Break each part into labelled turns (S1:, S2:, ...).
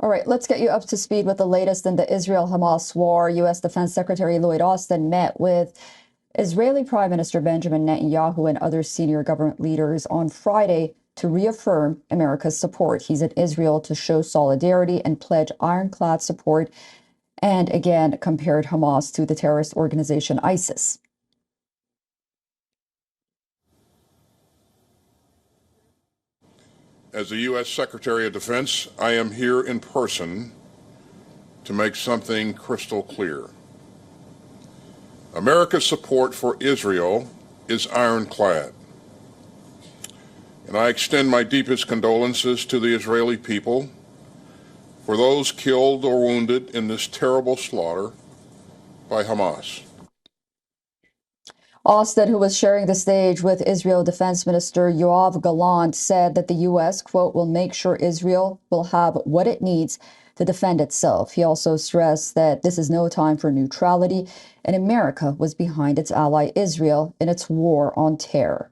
S1: All right, let's get you up to speed with the latest in the Israel-Hamas war. U.S. Defense Secretary Lloyd Austin met with Israeli Prime Minister Benjamin Netanyahu and other senior government leaders on Friday to reaffirm America's support. He's in Israel to show solidarity and pledge ironclad support, and again compared Hamas to the terrorist organization ISIS.
S2: As the U.S. Secretary of Defense, I am here in person to make something crystal clear. America's support for Israel is ironclad, and I extend my deepest condolences to the Israeli people for those killed or wounded in this terrible slaughter by Hamas.
S1: Austin, who was sharing the stage with Israel Defense Minister Yoav Gallant, said that the U.S., quote, will make sure Israel will have what it needs to defend itself. He also stressed that this is no time for neutrality, and America was behind its ally Israel in its war on terror.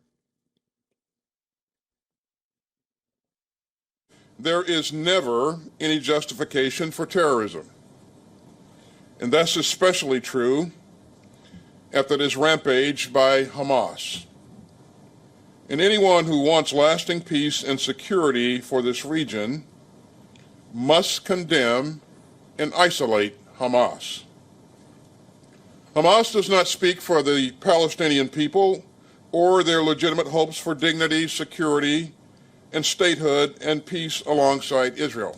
S2: There is never any justification for terrorism, and that's especially true after this rampage by Hamas. And anyone who wants lasting peace and security for this region must condemn and isolate Hamas. Hamas does not speak for the Palestinian people or their legitimate hopes for dignity, security, and statehood and peace alongside Israel.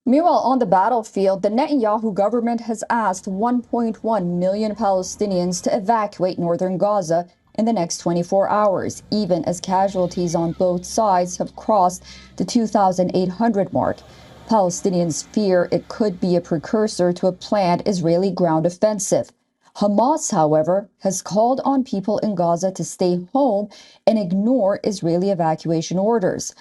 S1: Meanwhile, on the battlefield, the Netanyahu government has asked 1.1 million Palestinians to evacuate northern Gaza in the next 24 hours, even as casualties on both sides have crossed the 2,800 mark. Palestinians fear it could be a precursor to a planned Israeli ground offensive. Hamas, however, has called on people in Gaza to stay home and ignore Israeli evacuation orders.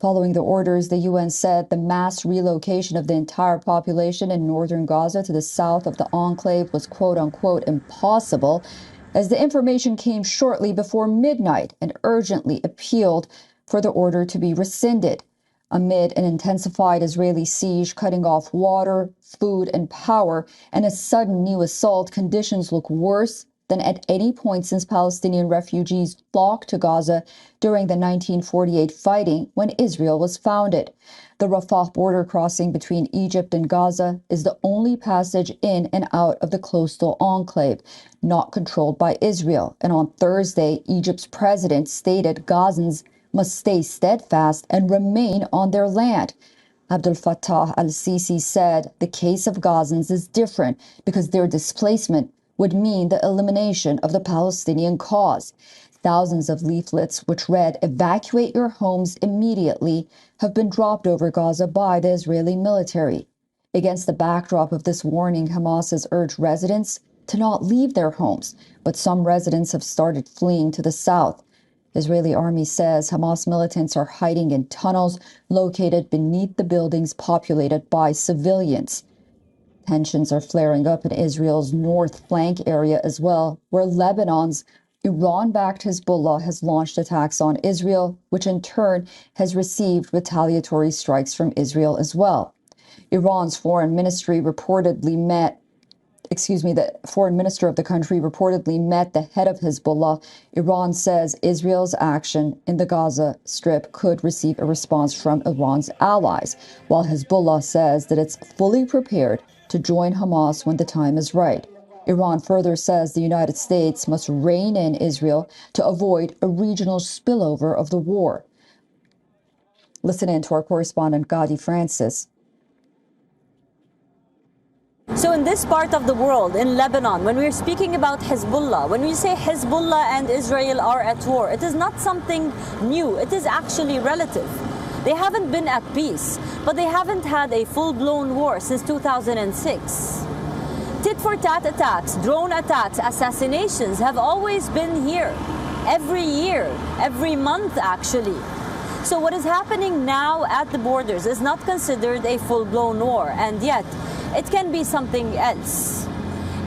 S1: Following the orders, the UN said the mass relocation of the entire population in northern Gaza to the south of the enclave was quote-unquote impossible, as the information came shortly before midnight and urgently appealed for the order to be rescinded. Amid an intensified Israeli siege cutting off water, food, and power, and a sudden new assault, conditions look worse than at any point since Palestinian refugees flocked to Gaza during the 1948 fighting when Israel was founded. The Rafah border crossing between Egypt and Gaza is the only passage in and out of the coastal enclave, not controlled by Israel. And on Thursday, Egypt's president stated Gazans must stay steadfast and remain on their land. Abdel Fattah al-Sisi said the case of Gazans is different because their displacement would mean the elimination of the Palestinian cause. Thousands of leaflets which read, "Evacuate your homes immediately," have been dropped over Gaza by the Israeli military. Against the backdrop of this warning, Hamas has urged residents to not leave their homes, but some residents have started fleeing to the south. Israeli army says Hamas militants are hiding in tunnels located beneath the buildings populated by civilians. Tensions are flaring up in Israel's north flank area as well, where Lebanon's Iran-backed Hezbollah has launched attacks on Israel, which in turn has received retaliatory strikes from Israel as well. Iran's foreign ministry reportedly met the foreign minister of the country reportedly met the head of Hezbollah. Iran says Israel's action in the Gaza Strip could receive a response from Iran's allies, while Hezbollah says that it's fully prepared to join Hamas when the time is right. Iran further says the United States must rein in Israel to avoid a regional spillover of the war. Listen in to our correspondent Gadi Francis.
S3: So in this part of the world, in Lebanon, when we're speaking about Hezbollah, when we say Hezbollah and Israel are at war, it is not something new. It is actually relative. They haven't been at peace, but they haven't had a full-blown war since 2006. Tit-for-tat attacks, drone attacks, assassinations have always been here. Every year, every month actually. So what is happening now at the borders is not considered a full-blown war, and yet it can be something else.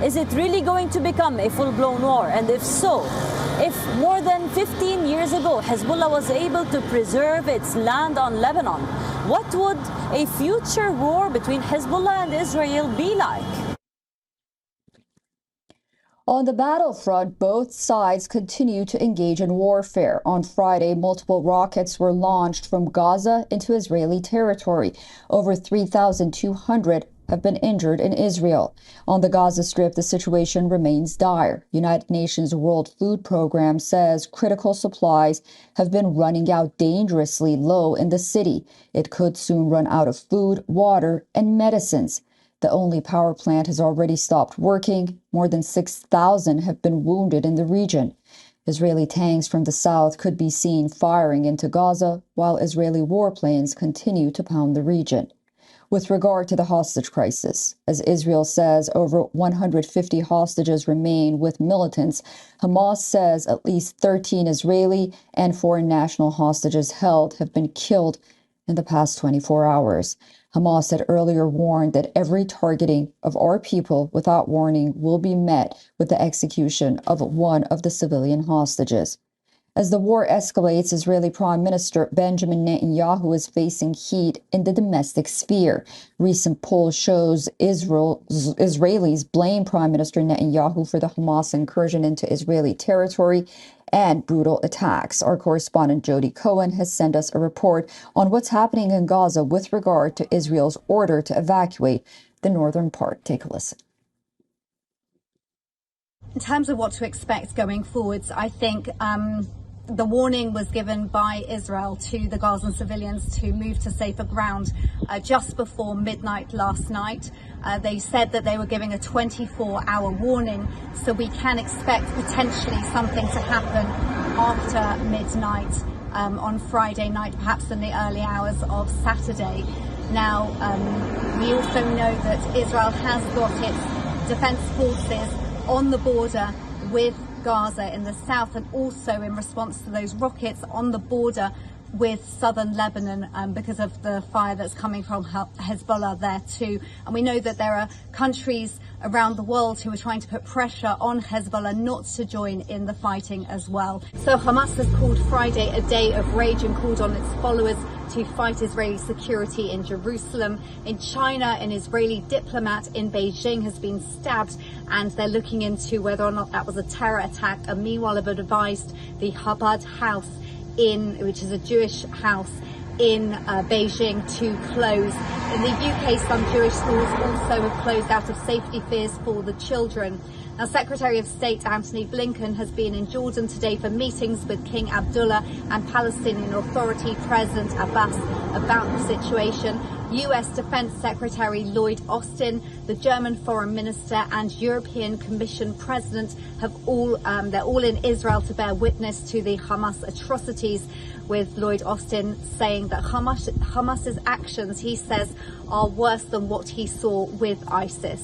S3: Is it really going to become a full-blown war? And if so, If more than 15 years ago Hezbollah was able to preserve its land on Lebanon, what would a future war between Hezbollah and Israel be like?
S1: On the battlefront, both sides continue to engage in warfare. On Friday, multiple rockets were launched from Gaza into Israeli territory. Over 3,200 have been injured in Israel. On the Gaza Strip, the situation remains dire. United Nations World Food Program says critical supplies have been running out dangerously low in the city. It could soon run out of food, water, and medicines. The only power plant has already stopped working. More than 6,000 have been wounded in the region. Israeli tanks from the south could be seen firing into Gaza, while Israeli warplanes continue to pound the region. With regard to the hostage crisis, as Israel says over 150 hostages remain with militants, Hamas says at least 13 Israeli and foreign national hostages held have been killed in the past 24 hours. Hamas had earlier warned that every targeting of our people without warning will be met with the execution of one of the civilian hostages. As the war escalates, Israeli Prime Minister Benjamin Netanyahu is facing heat in the domestic sphere. Recent poll shows Israelis blame Prime Minister Netanyahu for the Hamas incursion into Israeli territory and brutal attacks. Our correspondent Jody Cohen has sent us a report on what's happening in Gaza with regard to Israel's order to evacuate the northern part. Take a listen.
S4: In terms of what to expect going forwards, I think the warning was given by Israel to the Gazan civilians to move to safer ground just before midnight last night. They said that they were giving a 24-hour warning, so we can expect potentially something to happen after midnight on Friday night, perhaps in the early hours of Saturday. Now, we also know that Israel has got its defense forces on the border with Gaza in the south, and also in response to those rockets on the border with southern Lebanon because of the fire that's coming from Hezbollah there too. And we know that there are countries around the world who are trying to put pressure on Hezbollah not to join in the fighting as well. So Hamas has called Friday a day of rage and called on its followers to fight Israeli security in Jerusalem. In China, an Israeli diplomat in Beijing has been stabbed, and they're looking into whether or not that was a terror attack. And meanwhile, have advised the Chabad house, which is a Jewish house in Beijing, to close. In the UK, some Jewish schools also have closed out of safety fears for the children. Now, Secretary of State Antony Blinken has been in Jordan today for meetings with King Abdullah and Palestinian Authority President Abbas about the situation. US Defense Secretary Lloyd Austin, the German Foreign Minister, and European Commission President have they're all in Israel to bear witness to the Hamas atrocities, with Lloyd Austin saying that Hamas's actions, he says, are worse than what he saw with ISIS.